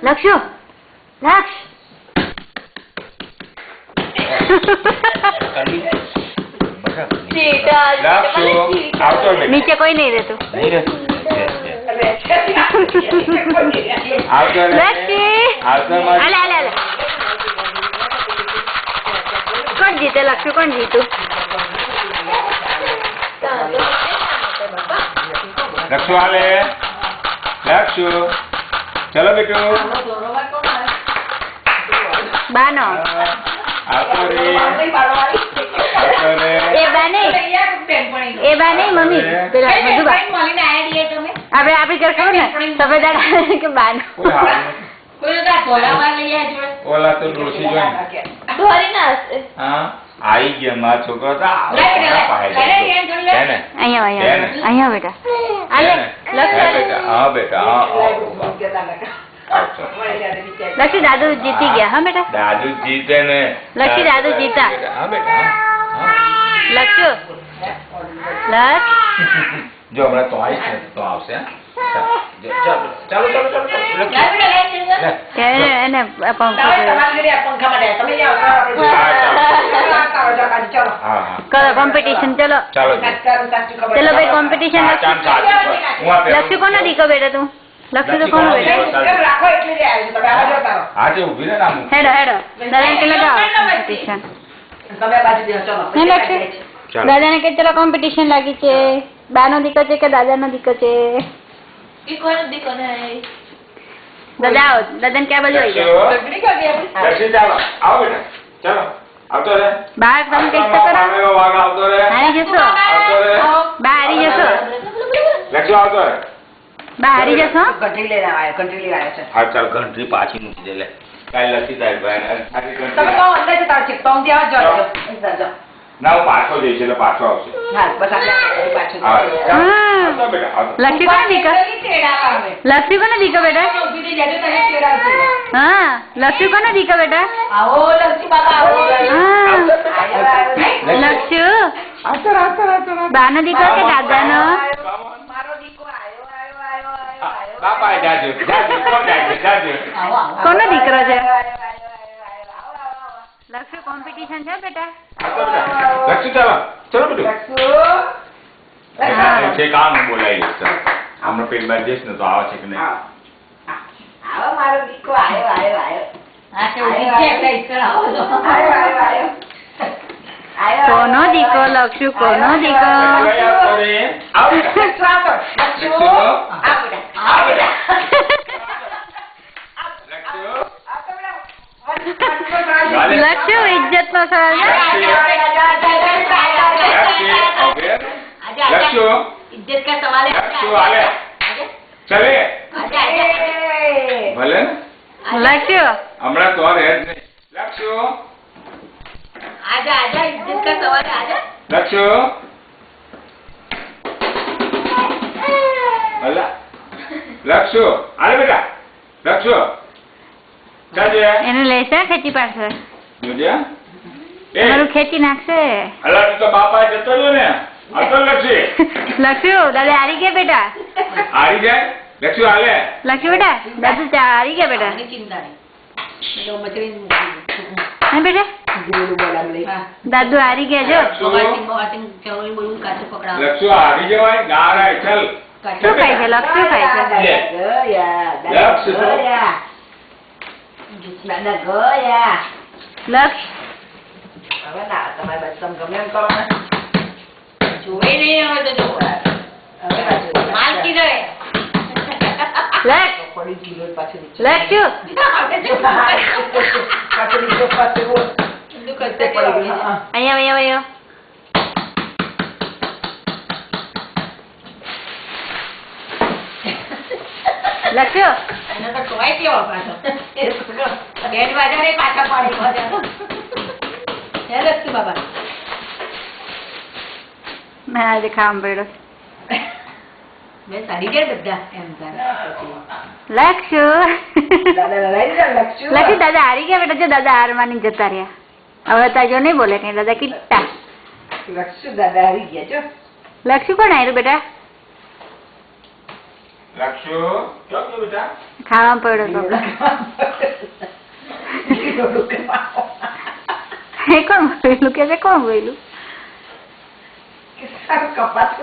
લક્ષુ લક્ષ નીચે કોઈ નહીં રહેતું. કોણ જીતે? લક્ષુ કોણ જીતું? લક્ષુ હાલે. લક્ષુ ચલો બેટુ. બાનો એ બા નહીં મમ્મી પેલા બધું બા આપડે ઘર ખબર ને સફેદ કે બાનો ઓલા તો ડોસી જોઈ आई गया मां छोकरो था અહીંયા બેટા આલે बेटा हां बेटा લક્ષી દાદુ જીતી ગયા. હા બેટા दादू जीते ने લક્ષી દાદુ જીતા. हां बेटा લક્ષુ લક્ષ जो हमरा तो आई है तो आवसे चलो એને પંખો કરો કોમ્પિટિશન. ચલો ચલો ભાઈ કોમ્પિટિશન. લક્ષુ કોનો દીકો બેટા તું? લક્ષુ તો કોનો બેટા? આજે ઊભી રહે નામ હેડો હેડો દાદાને કે લગાવો કોમ્પિટિશન. દાદાને કે ચલો કોમ્પિટિશન લાગી છે. બાનો દીકો છે કે દાદાનો દીકો છે? દાદા આવો. દાદાને ક્યાં બાજુ આવી ગયા? ચાલો આવો બેટા ચાલો આવતો રે બહાર તમે કઈક તો કરો. આવતો રે હારી જશો બા હારી જશો લક્ષો આવતો રે બા હારી જશો. હા ચાલ ઘંટરી પાછી મૂકી દે લે કાઈ લખી તારી ભાઈ ના હું પાછો જઈશ એટલે પાછો આવશે. લક્ષી કોને દીકો? લક્ષી કોને દીકો બેટા? હા લક્ષી કોને દીકો બેટા? લક્ષુ બાનો દીકો કે દાદાનો? કોનો દીકરો છે? લક્ષુ કોમ્પિટિશન છે બેટા? લક્ષુ ચાલો ચલો બધું છે કામ બોલાવી લઈશ. હમણાં પેટ બાદ જઈશ ને તો આવે છે કે નહીં? કોનો દીકો? લક્ષુ કોનો દીકો? લક્ષુ ઇજ્જત નો સવાલ. લક્ષુ इज्जत का सवाल है. लक्षु आले चले भले લક્ષુ हमारा तो और है नहीं. लक्षु आजा आजा इज्जत का सवाल है. आजा लक्षु अल्लाह लक्षु आले बेटा लक्षु चाचे એને લેશે ખેંચી પાડશે. જોજે મારું ખેંચી નાખશે. અલ્લાહ તું તો બાપા જતો રહ્યો ને અતો લક્ષી લક્ષુ દાદા હારી ગયા બેટા. હારી જાય લક્ષુ હાલે. લક્ષુ બેટા દાદુ હારી ગયા બેટા. चिंता नहीं तो मछली હા બેટા દાદુ હારી ગયા જો. चलो बोलूं काचू पकड़ा. લક્ષુ હારી જવાય ના રાય ચાલ. શું ખાય છે? લક્ષુ ખાય છે. લક્ષ જોવે નહીં હવે તો જો માલ કીધો લક્ષ લક્ષુ અહીંયા અહીંયા લક્ષુ એને તો ટોય કેવો પાછો બેન વાજારે પાછા પાડી વાજા હે લક્ષુ બાબા મેં આજે ખાવા પડ્યો. મેં સારી ગયા બધા એમ લક્ષુ લક્ષુ દાદા હારી ગયા બેટા. જો દાદા હાર માની જતા રહ્યા. હવે તાજો નહીં બોલે કઈ. દાદા કિટ્ટા લક્ષુ દાદા હારી ગયા જો. લક્ષુ કોણ હાર્યું બેટા? લક્ષુ કેમ છો બેટા? ખાવા પડ્યો તો એ કોણ બોલ્યું કે છે કોણ બોલ્યું કપાત